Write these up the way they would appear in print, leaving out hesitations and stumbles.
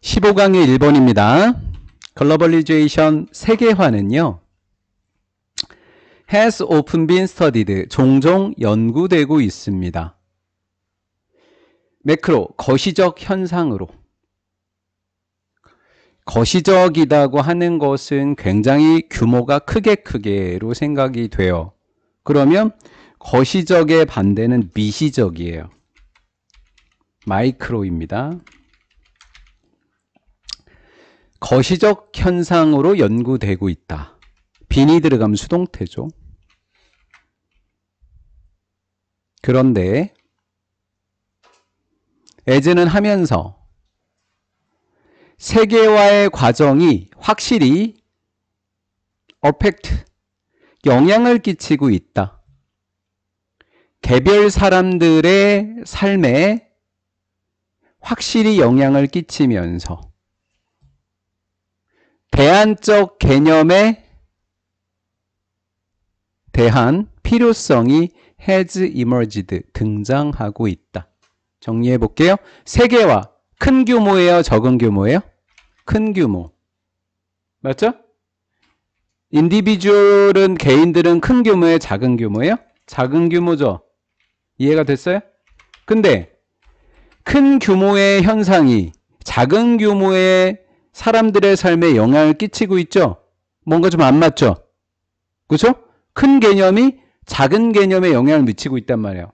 15강의 1번입니다. 글로벌리제이션 세계화는요, has often been studied, 종종 연구되고 있습니다. 매크로, 거시적 현상으로. 거시적이라고 하는 것은 굉장히 규모가 크게로 생각이 돼요. 그러면 거시적의 반대는 미시적이에요. 마이크로입니다. 거시적 현상으로 연구되고 있다. 빈이 들어가면 수동태죠. 그런데 as는 하면서 세계화의 과정이 확실히 affect, 영향을 끼치고 있다. 개별 사람들의 삶에 확실히 영향을 끼치면서 대안적 개념에 대한 필요성이 has emerged, 등장하고 있다. 정리해 볼게요. 세계화, 큰 규모예요? 적은 규모예요? 큰 규모. 맞죠? 인디비주얼은, 개인들은 큰 규모예요? 작은 규모예요? 작은 규모죠. 이해가 됐어요? 근데 큰 규모의 현상이 작은 규모의 사람들의 삶에 영향을 끼치고 있죠? 뭔가 좀 안 맞죠? 그렇죠? 큰 개념이 작은 개념에 영향을 미치고 있단 말이에요.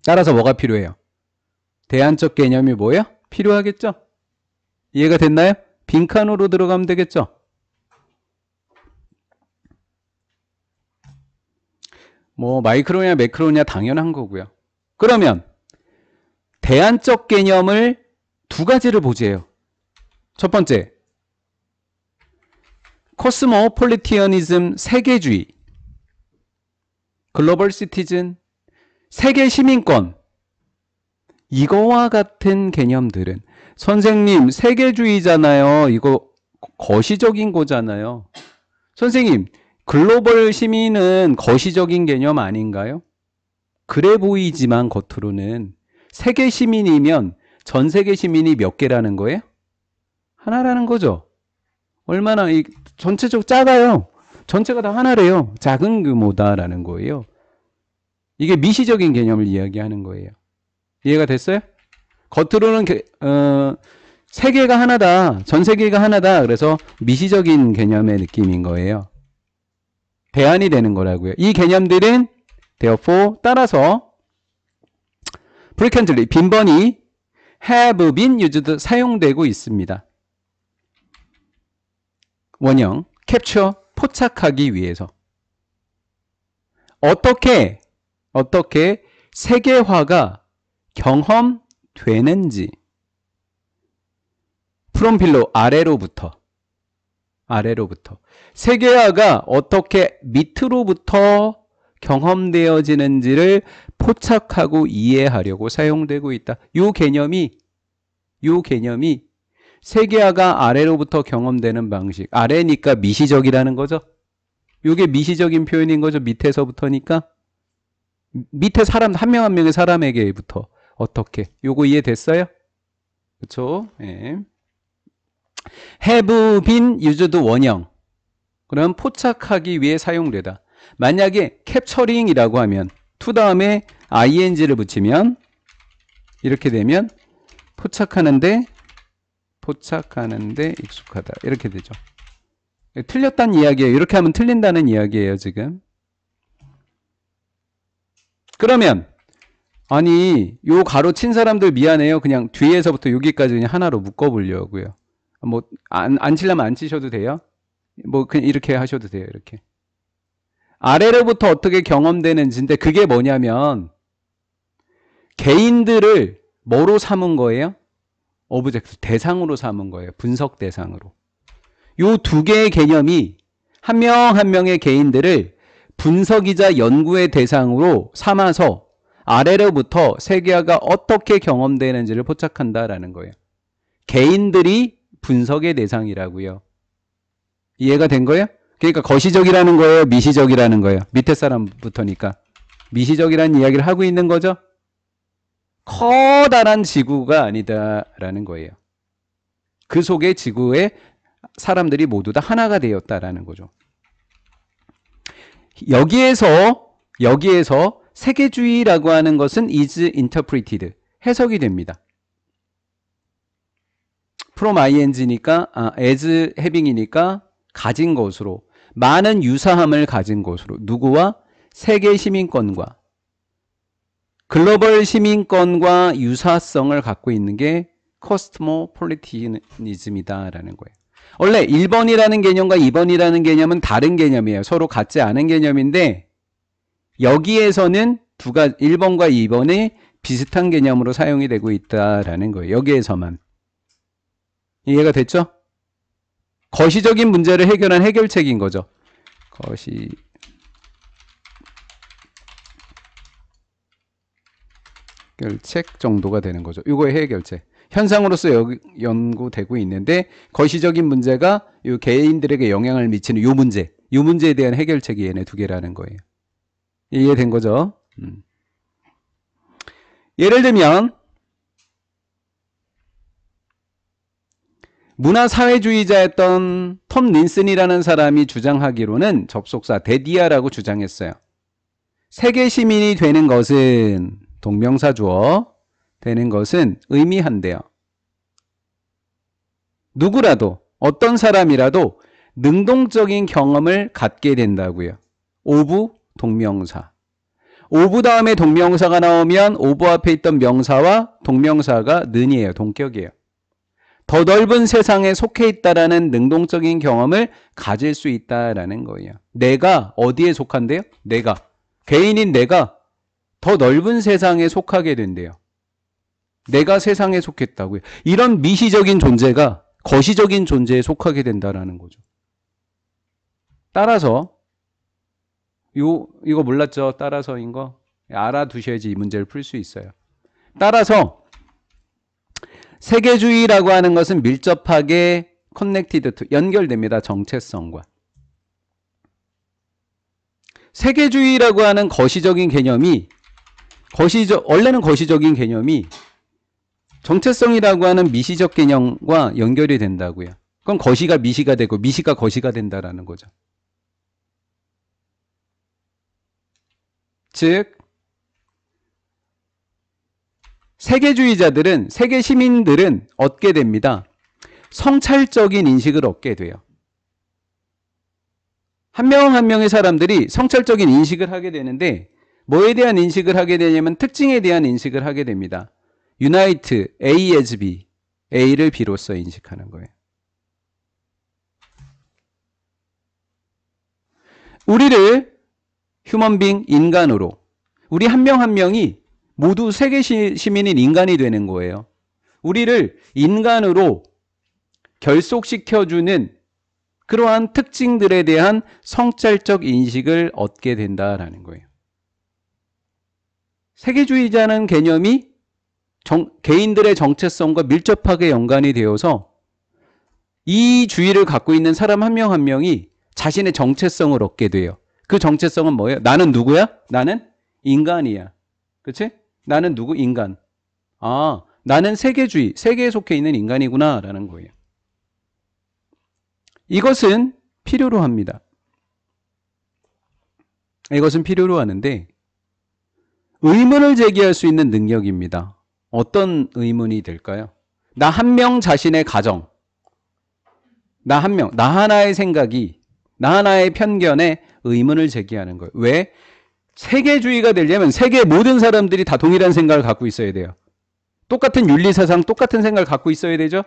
따라서 뭐가 필요해요? 대안적 개념이 뭐예요? 필요하겠죠? 이해가 됐나요? 빈칸으로 들어가면 되겠죠? 뭐 마이크로냐 매크로냐 당연한 거고요. 그러면 대안적 개념을 두 가지를 보재요. 첫 번째, 코스모폴리티어니즘, 세계주의, 글로벌 시티즌, 세계 시민권, 이거와 같은 개념들은, 선생님 세계주의잖아요. 이거 거시적인 거잖아요. 선생님, 글로벌 시민은 거시적인 개념 아닌가요? 그래 보이지만 겉으로는 세계 시민이면 전 세계 시민이 몇 개라는 거예요? 하나라는 거죠. 얼마나 전체적으로 작아요. 전체가 다 하나래요. 작은 규모다라는 거예요. 이게 미시적인 개념을 이야기하는 거예요. 이해가 됐어요? 겉으로는 세계가 하나다, 전 세계가 하나다. 그래서 미시적인 개념의 느낌인 거예요. 대안이 되는 거라고요. 이 개념들은 therefore, 따라서 frequently, 빈번히 have been used, 사용되고 있습니다. 원형, capture, 포착하기 위해서. 어떻게 세계화가 경험되는지. from below, 아래로부터. 세계화가 어떻게 밑으로부터 경험되어지는지를 포착하고 이해하려고 사용되고 있다. 요 개념이 세계화가 아래로부터 경험되는 방식. 아래니까 미시적이라는 거죠. 요게 미시적인 표현인 거죠. 밑에서부터니까. 밑에 사람, 한 명 한 명의 사람에게부터 어떻게. 요거 이해됐어요? 그쵸? 예. have been used 원형. 그럼 포착하기 위해 사용되다. 만약에 capturing이라고 하면 to 다음에 ing를 붙이면 이렇게 되면 포착하는데 익숙하다. 이렇게 되죠. 틀렸다는 이야기예요. 이렇게 하면 틀린다는 이야기예요, 지금. 그러면 아니, 요 가로 친 사람들 미안해요. 그냥 뒤에서부터 여기까지 그냥 하나로 묶어 보려고요. 뭐 안 치려면 안 치셔도 돼요. 뭐 그냥 이렇게 하셔도 돼요. 이렇게. 아래로부터 어떻게 경험되는지인데, 그게 뭐냐면 개인들을 뭐로 삼은 거예요? 오브젝트, 대상으로 삼은 거예요. 분석 대상으로. 요 두 개의 개념이 한 명 한 명의 개인들을 분석이자 연구의 대상으로 삼아서 아래로부터 세계화가 어떻게 경험되는지를 포착한다라는 거예요. 개인들이 분석의 대상이라고요. 이해가 된 거예요? 그러니까 거시적이라는 거예요? 미시적이라는 거예요? 밑에 사람부터니까. 미시적이라는 이야기를 하고 있는 거죠? 커다란 지구가 아니다라는 거예요. 그 속에 지구의 사람들이 모두 다 하나가 되었다라는 거죠. 여기에서 세계주의라고 하는 것은 is interpreted, 해석이 됩니다. from ing니까 as having이니까 가진 것으로, 많은 유사함을 가진 것으로, 누구와? 세계 시민권과 글로벌 시민권과 유사성을 갖고 있는 게 코스모폴리티니즘이다라는 거예요. 원래 1번이라는 개념과 2번이라는 개념은 다른 개념이에요. 서로 같지 않은 개념인데 여기에서는 1번과 2번이 비슷한 개념으로 사용이 되고 있다라는 거예요. 여기에서만. 이해가 됐죠? 거시적인 문제를 해결한 해결책인 거죠. 해결책 정도가 되는 거죠. 이거의 해결책. 현상으로서 연구되고 있는데 거시적인 문제가 이 개인들에게 영향을 미치는 이 문제에 대한 해결책이 얘네 두 개라는 거예요. 이해된 거죠? 예를 들면 문화사회주의자였던 톰 린슨이라는 사람이 주장하기로는 접속사 데디아라고 주장했어요. 세계 시민이 되는 것은 동명사 주어 되는 것은 의미한대요. 누구라도 어떤 사람이라도 능동적인 경험을 갖게 된다고요. 오브 동명사. 오브 다음에 동명사가 나오면 오브 앞에 있던 명사와 동명사가 는이에요. 동격이에요. 더 넓은 세상에 속해 있다라는 능동적인 경험을 가질 수 있다라는 거예요. 내가 어디에 속한대요? 개인인 내가 더 넓은 세상에 속하게 된대요. 내가 세상에 속했다고요. 이런 미시적인 존재가 거시적인 존재에 속하게 된다라는 거죠. 따라서 이거 몰랐죠? 따라서인 거 알아두셔야지 이 문제를 풀 수 있어요. 따라서 세계주의라고 하는 것은 밀접하게 connected, 연결됩니다. 정체성과. 세계주의라고 하는 거시적인 개념이 원래는 거시적인 개념이 정체성이라고 하는 미시적 개념과 연결이 된다고요. 그럼 거시가 미시가 되고 미시가 거시가 된다라는 거죠. 즉 세계주의자들은, 세계 시민들은 얻게 됩니다. 성찰적인 인식을 얻게 돼요. 한 명 한 명의 사람들이 성찰적인 인식을 하게 되는데 뭐에 대한 인식을 하게 되냐면 특징에 대한 인식을 하게 됩니다. Unite A as B, A를 B로서 인식하는 거예요. 우리를 휴먼 빙, 인간으로, 우리 한 명 한 명이 모두 세계 시민인 인간이 되는 거예요. 우리를 인간으로 결속시켜주는 그러한 특징들에 대한 성찰적 인식을 얻게 된다라는 거예요. 세계주의자는 개념이 개인들의 정체성과 밀접하게 연관이 되어서 이 주의를 갖고 있는 사람 한 명 한 명이 자신의 정체성을 얻게 돼요. 그 정체성은 뭐예요? 나는 누구야? 나는 인간이야. 그치? 나는 누구? 인간. 나는 세계주의, 세계에 속해 있는 인간이구나 라는 거예요. 이것은 필요로 합니다. 이것은 필요로 하는데 의문을 제기할 수 있는 능력입니다. 어떤 의문이 될까요? 나 한 명 자신의 가정, 나 하나의 생각이, 나 하나의 편견에 의문을 제기하는 거예요. 왜? 세계주의가 되려면 세계 모든 사람들이 다 동일한 생각을 갖고 있어야 돼요. 똑같은 윤리사상, 똑같은 생각을 갖고 있어야 되죠.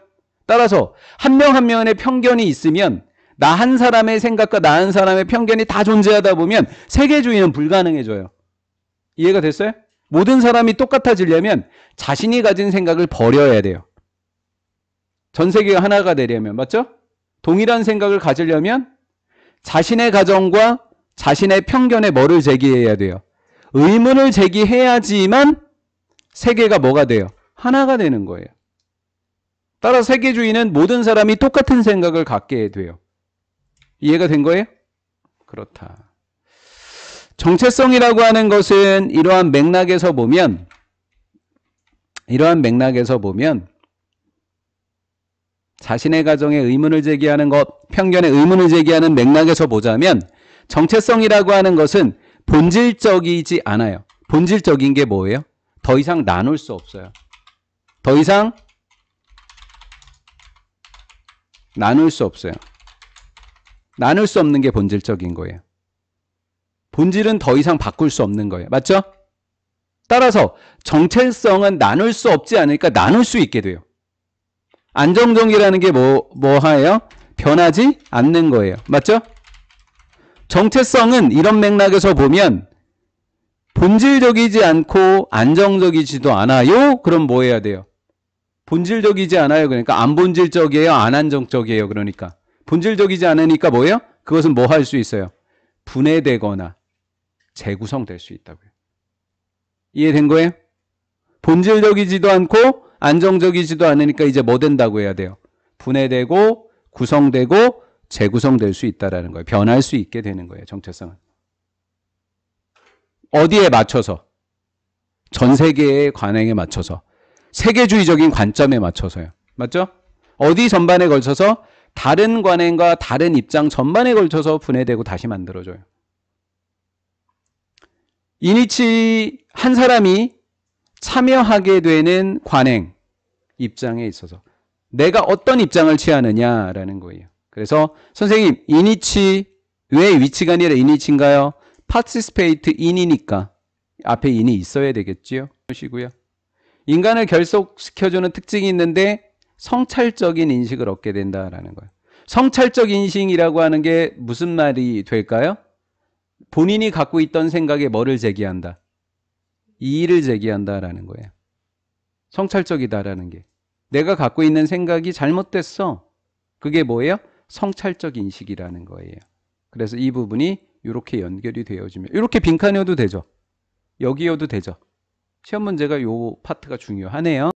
따라서 한 명 한 명의 편견이 있으면 나 한 사람의 생각과 나 한 사람의 편견이 다 존재하다 보면 세계주의는 불가능해져요. 이해가 됐어요? 모든 사람이 똑같아지려면 자신이 가진 생각을 버려야 돼요. 전 세계가 하나가 되려면, 맞죠? 동일한 생각을 가지려면 자신의 가정과 자신의 편견에 뭐를 제기해야 돼요? 의문을 제기해야지만 세계가 뭐가 돼요? 하나가 되는 거예요. 따라서 세계주의는 모든 사람이 똑같은 생각을 갖게 돼요. 이해가 된 거예요? 그렇다. 정체성이라고 하는 것은 이러한 맥락에서 보면 자신의 가정에 의문을 제기하는 것, 편견에 의문을 제기하는 맥락에서 보자면 정체성이라고 하는 것은 본질적이지 않아요. 본질적인 게 뭐예요? 더 이상 나눌 수 없어요. 더 이상 나눌 수 없어요. 나눌 수 없는 게 본질적인 거예요. 본질은 더 이상 바꿀 수 없는 거예요. 맞죠? 따라서 정체성은 나눌 수 없지 않으니까 나눌 수 있게 돼요. 안정적이라는 게 뭐하예요? 변하지 않는 거예요. 맞죠? 정체성은 이런 맥락에서 보면 본질적이지 않고 안정적이지도 않아요. 그럼 뭐 해야 돼요? 본질적이지 않아요. 그러니까 안 본질적이에요. 안 안정적이에요. 그러니까 본질적이지 않으니까 뭐예요? 그것은 뭐 할 수 있어요? 분해되거나 재구성될 수 있다고요. 이해된 거예요? 본질적이지도 않고 안정적이지도 않으니까 이제 뭐 된다고 해야 돼요? 분해되고 구성되고 재구성될 수 있다라는 거예요. 변할 수 있게 되는 거예요. 정체성은. 어디에 맞춰서? 전 세계의 관행에 맞춰서. 세계주의적인 관점에 맞춰서요. 맞죠? 어디 전반에 걸쳐서? 다른 관행과 다른 입장 전반에 걸쳐서 분해되고 다시 만들어져요. 이니치 한 사람이 참여하게 되는 관행, 입장에 있어서 내가 어떤 입장을 취하느냐라는 거예요. 그래서 선생님, 이니치 왜 위치가 아니라 이니치인가요? participate in이니까 앞에 in이 있어야 되겠지요. 보시고요. 인간을 결속시켜주는 특징이 있는데 성찰적인 인식을 얻게 된다라는 거예요. 성찰적 인식이라고 하는 게 무슨 말이 될까요? 본인이 갖고 있던 생각에 뭐를 제기한다? 이의를 제기한다라는 거예요. 성찰적이다라는 게. 내가 갖고 있는 생각이 잘못됐어. 그게 뭐예요? 성찰적 인식이라는 거예요. 그래서 이 부분이 이렇게 연결이 되어지면 이렇게 빈칸이어도 되죠. 여기여도 되죠. 시험 문제가 요 파트가 중요하네요.